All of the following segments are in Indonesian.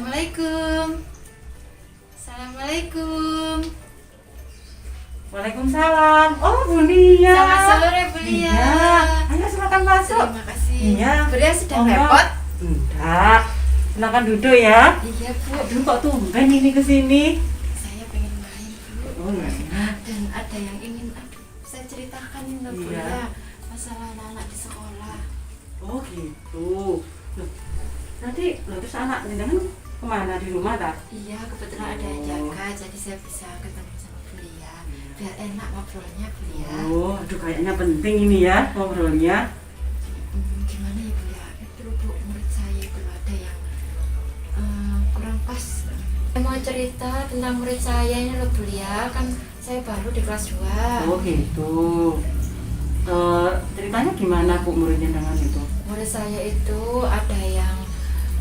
Assalamualaikum. Assalamualaikum. Waalaikumsalam. Oh, Bu Lia. Selamat sore, Bu Lia. Iya. Ayo silakan masuk. Terima kasih. Iya. Bu Lia sedang enggak. repot? Enggak. Silakan duduk ya. Iya, Bu. Aduh, kok tumben ini ke sini? Saya pengen main, Bu. Oh, iya. Dan ada yang ingin saya ceritakan ini loh, Bu Iya. Lia. Masalah anak-anak di sekolah. Oh, gitu. Loh, nanti terus anak jenengan kemana di rumah tak? Iya, kebetulan ada yang jaga, jadi saya bisa ketemu sama Bu Lia. Biar enak ngobrolnya, Bu Lia. Oh, aduh kayaknya penting ini ya ngobrolnya. Gimana ya, Bu Lia? Itu Bu, menurut saya itu ada yang kurang pas. Saya mau cerita tentang murid saya ini loh, Bu Lia. Kan saya baru di kelas 2. Oh, gitu. Ceritanya gimana Bu murid jenengan itu? Murid saya itu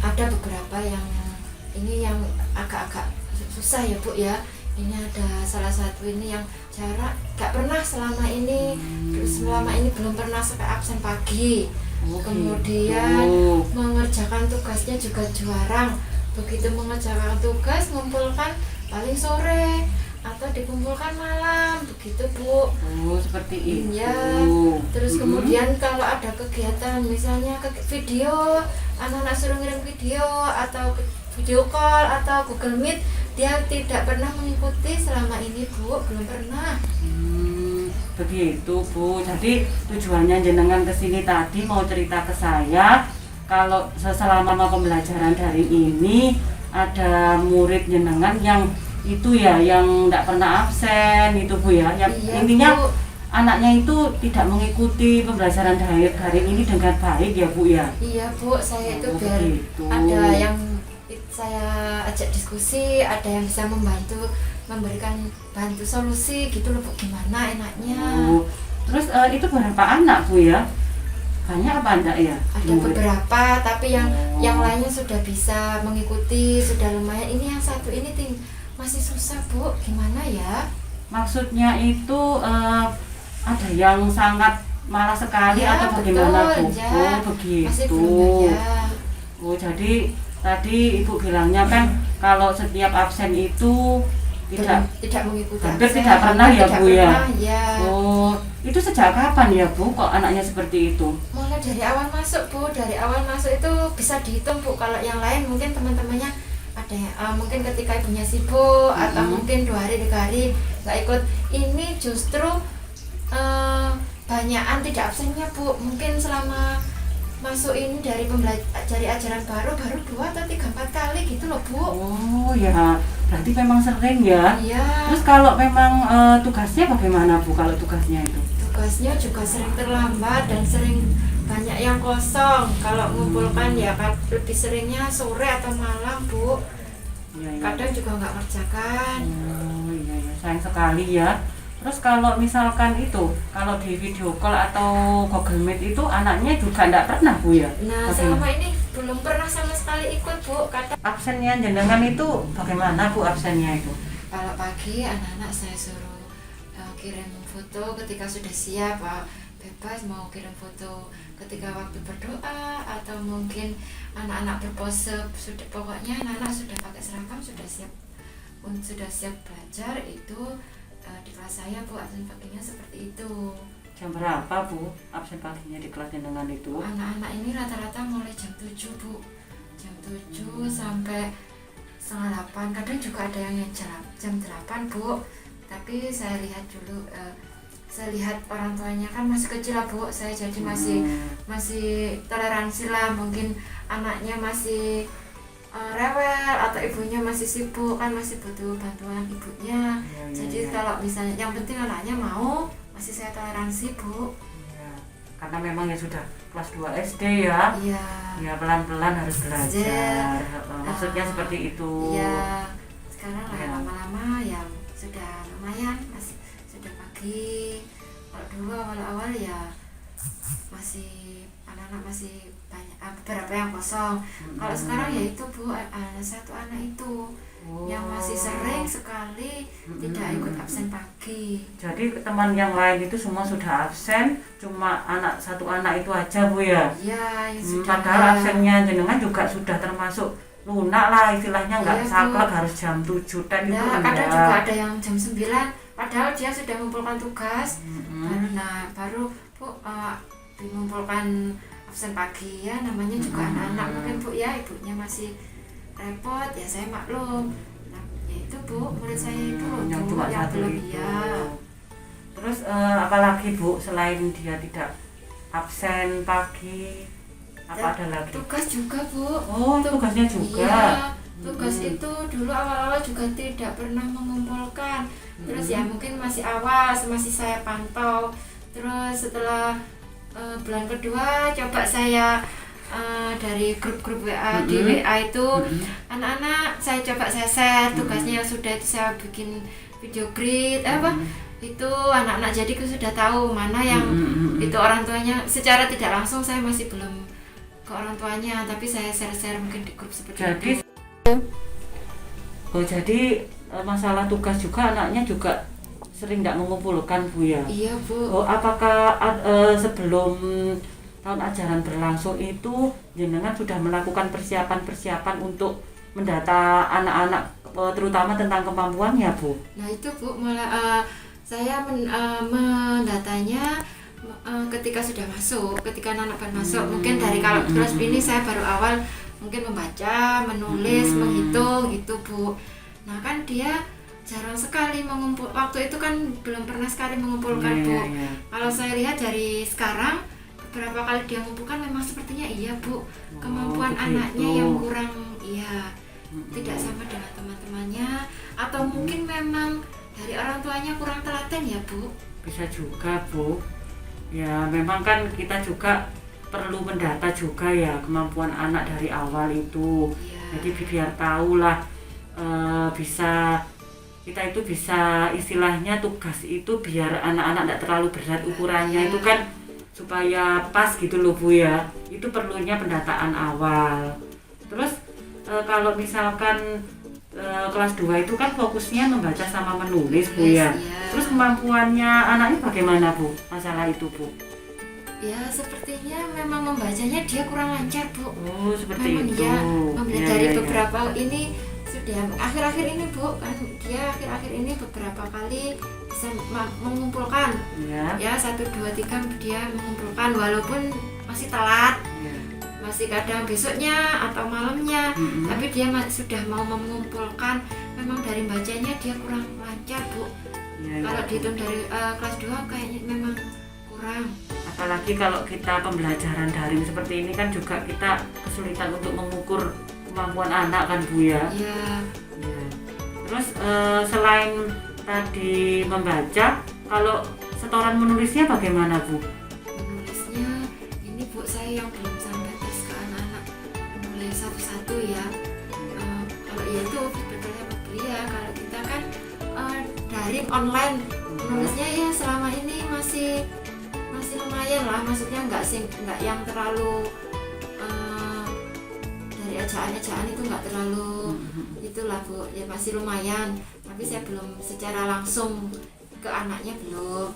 ada beberapa yang ini yang agak-agak susah ya Bu ya. Ini ada salah satu ini yang jarak gak pernah selama ini selama ini belum pernah sampai absen pagi. Oh, Kemudian gitu. mengerjakan tugasnya juga jarang. Begitu mengerjakan tugas ngumpulkan paling sore atau dikumpulkan malam, begitu Bu. Oh, seperti itu. Iya. Terus kemudian kalau ada kegiatan misalnya video, anak-anak suruh ngirim video atau video call atau Google Meet, dia tidak pernah mengikuti selama ini Bu, belum pernah. Begitu Bu. Jadi tujuannya jenengan kesini tadi mau cerita ke saya kalau selama pembelajaran daring ini ada murid jenengan yang itu ya yang tidak pernah absen itu Bu ya. Yang Iya, intinya Bu. anaknya itu tidak mengikuti pembelajaran daring ini dengan baik ya Bu ya. Iya Bu, saya itu Oh, biar begitu. ada yang saya ajak diskusi, ada yang bisa memberikan bantu solusi gitu loh Bu, gimana enaknya. Oh, terus itu berapa anak Bu ya? Banyak apa enggak ya? Ada murid? beberapa, tapi yang Oh. lainnya sudah bisa mengikuti, sudah lumayan. Ini yang satu ini masih susah Bu, gimana ya? Maksudnya itu ada yang sangat malas sekali Ya, atau bagaimana Bu? betul, ya. Oh, Masih begitu. belum banyak. Oh, jadi tadi Ibu bilangnya kan kalau setiap absen itu Tidak mengikuti hampir absen, tidak pernah ya, tidak Bu, ya? pernah, ya. Oh, itu sejak kapan ya Bu kok anaknya seperti itu? Mulai dari awal masuk Bu, dari awal masuk itu bisa dihitung Bu. Kalau yang lain mungkin teman-temannya ada mungkin ketika ibunya sibuk atau mungkin 2 hari 3 hari nggak ikut. Ini justru banyakan tidak absennya Bu. Mungkin selama masuk ini dari ajaran baru 2 atau 3 4 kali gitu loh Bu. Oh ya, berarti memang sering ya. Iya. Terus kalau memang tugasnya bagaimana Bu kalau tugasnya itu? Tugasnya juga sering terlambat dan sering banyak yang kosong. Kalau ngumpulkan ya lebih seringnya sore atau malam Bu. Iya, iya. Kadang juga nggak ngerjakan. Oh iya, iya, sayang sekali ya. Terus kalau misalkan itu, kalau di video call atau Google Meet itu anaknya juga enggak pernah Bu ya? Nah, Bagaimana? selama ini belum pernah sama sekali ikut Bu. Kadang Absennya jenengan itu bagaimana Bu absennya itu? kalau pagi anak-anak saya suruh kirim foto ketika sudah siap, bebas mau kirim foto ketika waktu berdoa atau mungkin anak-anak berpose, sudah pokoknya anak-anak sudah pakai seragam, sudah siap belajar itu. Di kelas saya Bu, absen paginya seperti itu. Jam berapa Bu absen paginya di kelas jenengan itu? Anak-anak ini rata-rata mulai jam 7 Bu, jam 7 sampai setengah 8. Kadang juga ada yang jam 8 Bu. Tapi saya lihat dulu, saya lihat orang tuanya kan masih kecil lah Bu. Saya jadi masih toleransi lah. Mungkin anaknya masih rewel atau ibunya masih sibuk, kan masih butuh bantuan ibunya. Jadi kalau misalnya yang penting anaknya mau, masih saya toleransi Bu. Ya, karena memang ya sudah kelas 2 SD ya. Iya. Ya pelan-pelan harus belajar. Maksudnya seperti itu. Iya. Sekarang lah Ya. lama-lama ya sudah lumayan, sudah pagi. Kalau dulu awal-awal ya masih anak-anak masih banyak, beberapa yang kosong. Kalau sekarang ya itu Bu, satu anak itu yang masih sering sekali tidak ikut absen pagi. Jadi teman yang lain itu semua sudah absen, cuma satu anak itu aja Bu ya? Iya, yang sudah. Padahal absennya jenengan juga sudah termasuk lunak lah istilahnya, nggak Iya, Bu. saklek harus jam 7 itu Nah, enggak. kadang juga ada yang jam 9 padahal dia sudah mengumpulkan tugas. Baru Bu mengumpulkan absen pagi ya, namanya juga anak-anak mungkin Bu ya, ibunya masih repot ya, saya maklum. Nah, ya itu Bu, murid saya itu yang Bu, cuma yang satu belum itu. ya. Terus apalagi Bu, selain dia tidak absen pagi, apa ada lagi? Tugas juga Bu. Oh, tugasnya juga. Iya, tugas itu dulu awal-awal juga tidak pernah mengumpulkan. Terus ya mungkin masih awal, masih saya pantau. Terus setelah bulan kedua coba saya dari grup-grup WA di WA itu anak-anak saya coba saya share tugasnya yang sudah itu, saya bikin video grid itu anak-anak, jadi aku sudah tahu mana yang itu orang tuanya. Secara tidak langsung saya masih belum ke orang tuanya, tapi saya share-share mungkin di grup seperti Jadi itu. jadi masalah tugas juga anaknya juga sering tidak mengumpulkan Bu ya. Iya Bu. Oh, apakah sebelum tahun ajaran berlangsung itu jenengan sudah melakukan persiapan-persiapan untuk mendata anak-anak terutama tentang kemampuannya Bu? Nah itu Bu, saya mendatanya ketika sudah masuk, ketika anak-anak baru masuk. Mungkin dari kalau kelas ini saya baru awal mungkin membaca, menulis, menghitung itu Bu. Nah kan dia jarang sekali mengumpul, waktu itu kan belum pernah sekali mengumpulkan Bu. Kalau saya lihat dari sekarang beberapa kali dia mengumpulkan memang sepertinya iya Bu, kemampuan anaknya yang kurang, iya, tidak sama dengan teman-temannya, atau mungkin memang dari orang tuanya kurang telaten ya Bu. Bisa juga Bu. Ya memang kan kita juga perlu mendata juga ya kemampuan anak dari awal itu. Jadi biar tahu lah bisa kita itu bisa istilahnya tugas itu biar anak-anak tidak terlalu berat ukurannya itu kan supaya pas gitu loh Bu ya. Itu perlunya pendataan awal. Terus kalau misalkan kelas 2 itu kan fokusnya membaca sama menulis Bu ya. Terus kemampuannya anaknya bagaimana Bu? Masalah itu Bu? Ya sepertinya memang membacanya dia kurang lancar Bu. Oh seperti memang itu. Ya, dari beberapa ini sudah akhir-akhir ini Bu, kan dia akhir-akhir ini beberapa kali bisa mengumpulkan. Ya 1, 2, 3 dia mengumpulkan walaupun masih telat. Masih kadang besoknya atau malamnya, tapi dia sudah mau mengumpulkan. Memang dari bacanya dia kurang lancar Bu. Kalau dihitung dari kelas 2 kayaknya memang kurang. Apalagi kalau kita pembelajaran daring seperti ini kan juga kita kesulitan untuk mengukur kemampuan anak kan Bu ya. Iya. Terus selain tadi membaca, kalau setoran menulisnya bagaimana Bu? Menulisnya ini Bu, saya yang belum sampai tes ke anak-anak menulis satu-satu ya. Kalau ya itu sebetulnya ya kalau kita kan daring online menulisnya ya selama ini masih lumayan lah, maksudnya nggak yang terlalu dari ejaan itu nggak terlalu itulah Bu ya, masih lumayan, tapi saya belum secara langsung ke anaknya belum,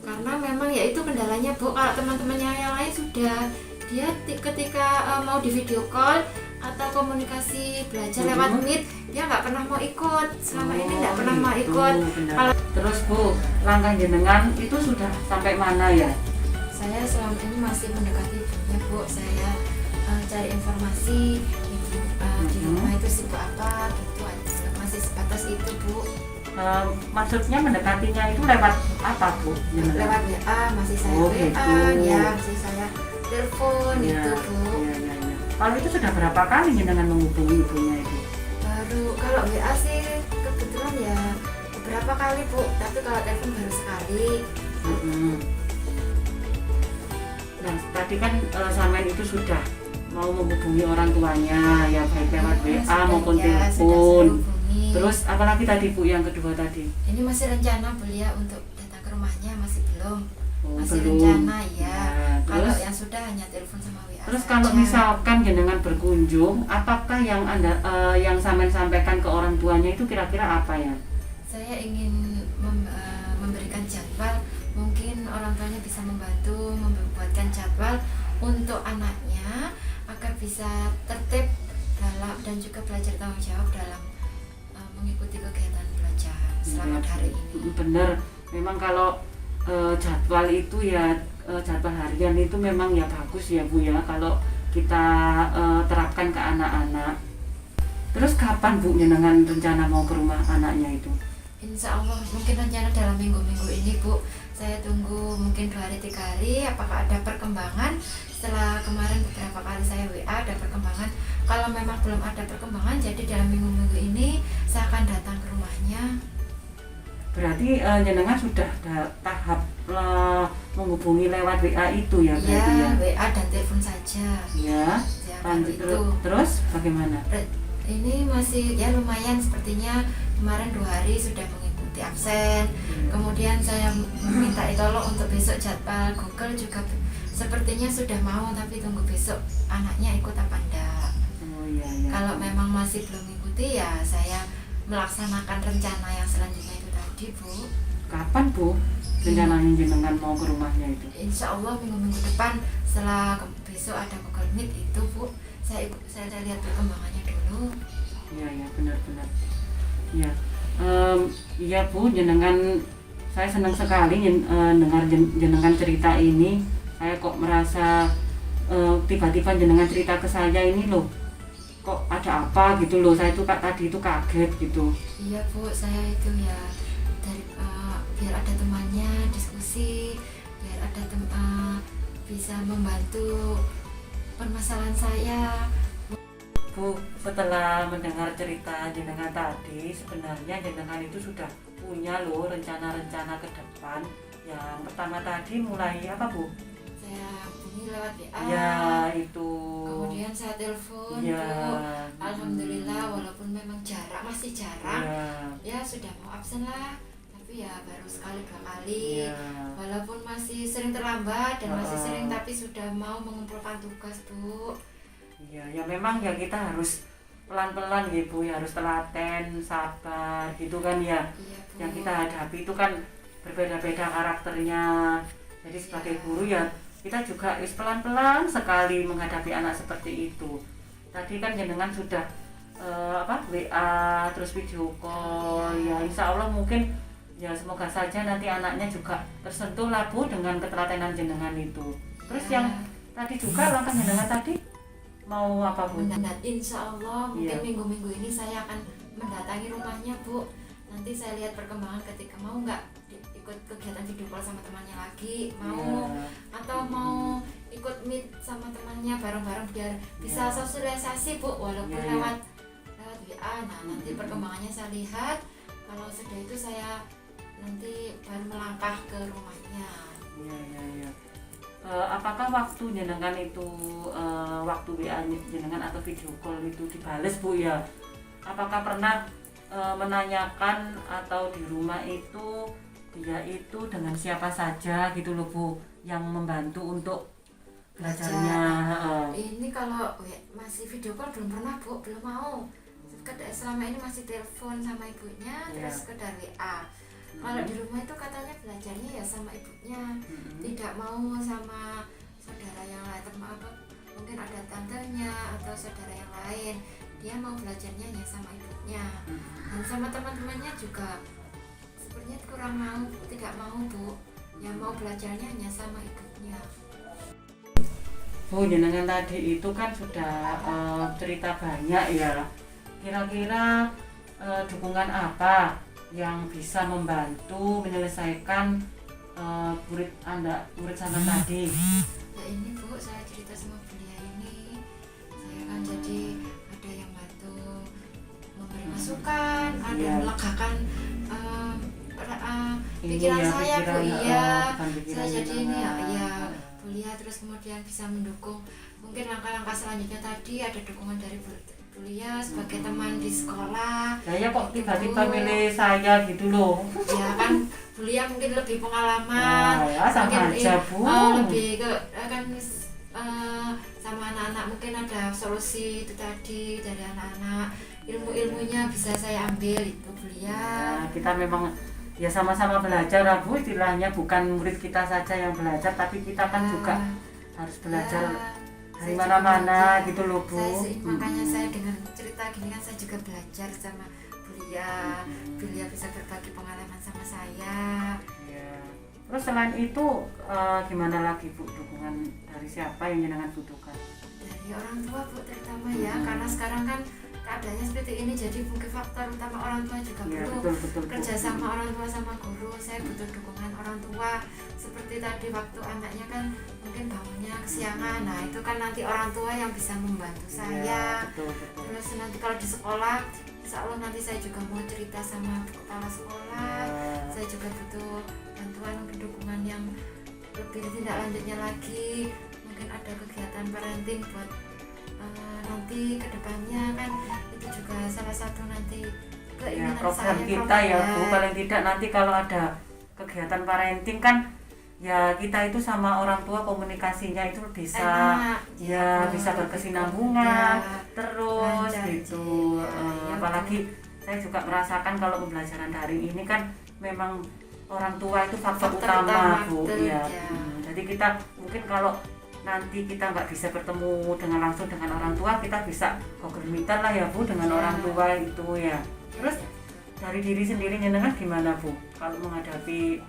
karena memang ya itu kendalanya Bu. Kalau teman-temannya yang lain sudah, dia ketika mau di video call atau komunikasi belajar lewat Meet dia nggak pernah mau ikut, selama ini nggak pernah mau ikut. Terus Bu, langkah jenengan itu sudah sampai mana ya? Saya selama ini masih mendekati ibunya Bu, saya cari informasi ibu di rumah itu sibuk apa gitu, masih sebatas itu Bu. Maksudnya mendekatinya itu lewat apa Bu? Lewat WA, masih saya WA gitu. Ya, masih saya telepon itu Bu. Kalau itu sudah berapa kali jenengan menghubungi ibunya itu? Baru kalau WA sih kebetulan ya beberapa kali Bu, tapi kalau telepon baru sekali. Nah tadi kan Samen itu sudah mau menghubungi orang tuanya ya, baik lewat WA maupun telepon. Terus apalagi tadi Bu yang kedua tadi? Ini masih rencana beliau untuk datang ke rumahnya, masih belum. Masih belum. rencana ya. Kalau Terus, yang sudah hanya telepon sama WA. terus saja. kalau misalkan jenengan berkunjung, apakah yang yang Samen sampaikan ke orang tuanya itu kira-kira apa ya? Saya ingin memberikan jadwal, mungkin orang tuanya bisa membantu membuatkan jadwal untuk anaknya agar bisa tertib dalam dan juga belajar tanggung jawab dalam mengikuti kegiatan belajar selama hari ini. Bener, memang kalau jadwal itu ya jadwal harian itu memang ya bagus ya Bu ya kalau kita terapkan ke anak-anak. Terus kapan Bu jenengan rencana mau ke rumah anaknya itu? Insya Allah mungkin rencana dalam minggu-minggu ini Bu. Saya tunggu mungkin 2 hari 3 hari apakah ada perkembangan. Setelah kemarin beberapa kali saya WA ada perkembangan. Kalau memang belum ada perkembangan, jadi dalam minggu-minggu ini saya akan datang ke rumahnya. Berarti jenengan sudah tahap menghubungi lewat WA itu ya Ya, berarti ya? WA dan telepon saja. Ya, Ya, lanjut itu. terus bagaimana? Ini masih ya lumayan, sepertinya kemarin 2 hari sudah mengikuti absen. Kemudian saya meminta tolong untuk besok jadwal Google juga sepertinya sudah mau, tapi tunggu besok anaknya ikut apa enggak. Oh iya ya. Kalau memang masih belum mengikuti ya saya melaksanakan rencana yang selanjutnya itu tadi Bu. Kapan Bu rencananya jenengan mau ke rumahnya itu? Insya Allah minggu-minggu depan setelah besok ada Google Meet itu Bu, saya lihat perkembangannya dulu. Iya ya, benar-benar. Iya. Iya Bu, jenengan saya senang sekali dengar jenengan cerita ini. Saya kok merasa tiba-tiba jenengan cerita ke saya ini loh. Kok ada apa gitu loh. Saya tuh tadi itu kaget gitu. Iya Bu, saya itu ya dari biar ada temannya diskusi, biar ada bisa membantu permasalahan saya. Bu, setelah mendengar cerita jenengan tadi, sebenarnya jenengan itu sudah punya loh rencana-rencana ke depan. Yang pertama tadi mulai apa Bu? Saya hubungi lewat WA. Ya itu. Kemudian saya telepon Ya. Bu. Alhamdulillah walaupun memang masih jarang. Ya. Ya sudah mau absen lah. Tapi ya baru sekali 2 kali. Ya. Walaupun masih sering terlambat dan masih sering, tapi sudah mau mengumpulkan tugas Bu. Iya, ya memang ya kita harus pelan-pelan ya Bu, ya harus telaten, sabar gitu kan ya. Iya Bu. Yang kita hadapi itu kan berbeda-beda karakternya. Jadi sebagai guru ya kita juga harus pelan-pelan sekali menghadapi anak seperti itu. Tadi kan jenengan sudah WA terus video call ya, insya Allah mungkin ya semoga saja nanti anaknya juga tersentuh lah Bu dengan ketelatenan jenengan itu. Terus yang tadi juga langkah jenengan tadi mau apa Bu? Insya Allah mungkin Iya. minggu-minggu ini saya akan mendatangi rumahnya Bu. Nanti saya lihat perkembangan ketika mau nggak ikut kegiatan video call sama temannya lagi, mau Ya. atau mau ikut meet sama temannya bareng-bareng biar bisa Ya. sosialisasi Bu, walaupun Ya, ya. lewat WA. Nah nanti perkembangannya saya lihat, kalau sudah itu saya nanti baru melangkah ke rumahnya. Iya. Apakah waktu jenengan itu waktu WA jenengan atau video call itu dibales Bu ya? Apakah pernah menanyakan atau di rumah itu dia itu dengan siapa saja gitu loh Bu yang membantu untuk belajarnya? Ini kalau masih video call belum pernah Bu, belum mau. Selama ini masih telepon sama ibunya, Ya. terus sekedar WA. Kalau di rumah itu katanya belajarnya ya sama ibunya, tidak mau sama saudara yang lain, mungkin ada tantenya atau saudara yang lain. Dia mau belajarnya ya sama ibunya, dan sama teman-temannya juga sepertinya kurang mau, tidak mau Bu. Yang mau belajarnya hanya sama ibunya. Bu, jenengan tadi itu kan sudah cerita banyak ya. Kira-kira dukungan apa yang bisa membantu menyelesaikan murid sama tadi? Ya ini Bu, saya cerita sama beliau ini, saya kan jadi ada yang bantu memberi masukan, ada yang melegakan pikiran ya, saya Bu. pikiran, Iya, bukan pikiran saya jadi ini jenengan. ya kuliah, terus kemudian bisa mendukung mungkin langkah-langkah selanjutnya tadi, ada dukungan dari kuliah sebagai teman di sekolah. Saya kok Gitu, tiba-tiba Bu. milih saya gitu loh. Ya kan kuliah mungkin lebih pengalaman, Nah, ya, sama mungkin aja, Bu. lebih ke kan sama anak-anak, mungkin ada solusi itu tadi dari anak-anak, ilmu-ilmunya bisa saya ambil itu kuliah. Nah, kita memang ya sama-sama belajar lah Bu, istilahnya bukan murid kita saja yang belajar tapi kita kan juga harus belajar dari Saya mana-mana juga gitu loh Bu. makanya saya dengan cerita gini kan saya juga belajar sama beliau bisa berbagi pengalaman sama saya. Ya. Terus selain itu gimana lagi Bu, dukungan dari siapa yang jenengan butuhkan? Dari orang tua Bu terutama ya, karena sekarang kan keadaannya seperti ini, jadi mungkin faktor utama orang tua juga Ya, butuh betul, Bu. kerja sama orang tua sama guru. Saya butuh dukungan orang tua, seperti tadi waktu anaknya kan mungkin bangunnya kesiangan, nah itu kan nanti orang tua yang bisa membantu Ya, saya. betul. Terus nanti kalau di sekolah, insya Allah nanti saya juga mau cerita sama kepala sekolah. Ya. Saya juga butuh bantuan dukungan yang lebih tindak lanjutnya lagi. Mungkin ada kegiatan parenting buat nanti kedepannya kan, itu juga salah satu nanti Ya, keinginan program saya. kita ya Bu, paling tidak nanti kalau ada kegiatan parenting kan ya kita itu sama orang tua komunikasinya itu bisa Enak, ya bisa berkesinambungan ya, terus lancar, gitu. ya, Apalagi saya juga merasakan kalau pembelajaran daring ini kan memang orang tua itu faktor utama Bu betul, ya. ya. Jadi kita mungkin kalau nanti kita nggak bisa bertemu dengan langsung dengan orang tua, kita bisa Google Meet lah ya Bu dengan Ya. orang tua itu ya. Terus dari diri sendiri jenengan gimana Bu kalau menghadapi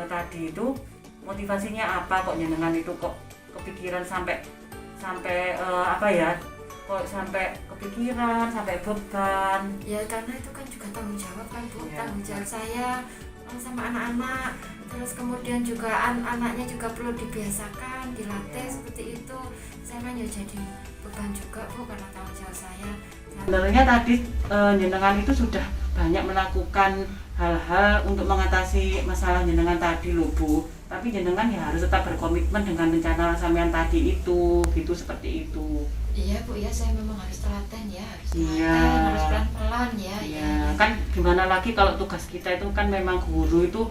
tadi itu, motivasinya apa kok jenengan itu kok kepikiran sampai apa ya, kok sampai kepikiran sampai beban Ya karena itu kan juga tanggung jawab kan Bu, Ya. tanggung jawab saya sama anak-anak. Terus kemudian juga anaknya juga perlu dibiasakan, dilatih seperti itu. Saya kan ya jadi beban juga Bu karena tanggung jawab saya. sebenarnya tadi jenengan itu sudah banyak melakukan hal-hal untuk mengatasi masalah jenengan tadi loh Bu, tapi jenengan ya harus tetap berkomitmen dengan rencana sampean tadi itu gitu, seperti itu. Iya Bu ya, saya memang harus telaten ya, harus Iya. telaten, harus pelan-pelan ya. Ya, kan gimana lagi kalau tugas kita itu kan memang guru itu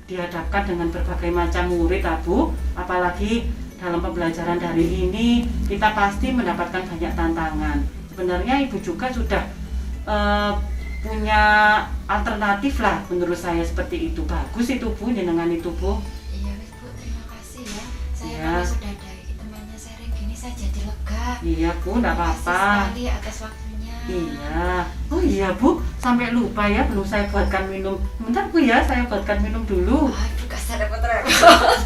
dihadapkan dengan berbagai macam murid Bu, apalagi dalam pembelajaran daring ini kita pasti mendapatkan banyak tantangan. Sebenarnya Ibu juga sudah punya alternatif lah menurut saya, seperti itu. Bagus itu Bu, jenengan itu Bu. Iya wis Bu, terima kasih ya. Saya Iya. kan sudah ada temannya sharing gini, saya jadi lega. Iya Bu, enggak Terima kasih apa-apa. sekali atas waktunya. Iya. Oh iya Bu, sampai lupa ya, belum saya buatkan minum. Bentar Bu ya, saya buatkan minum dulu. Aduh, kasar repot-repot.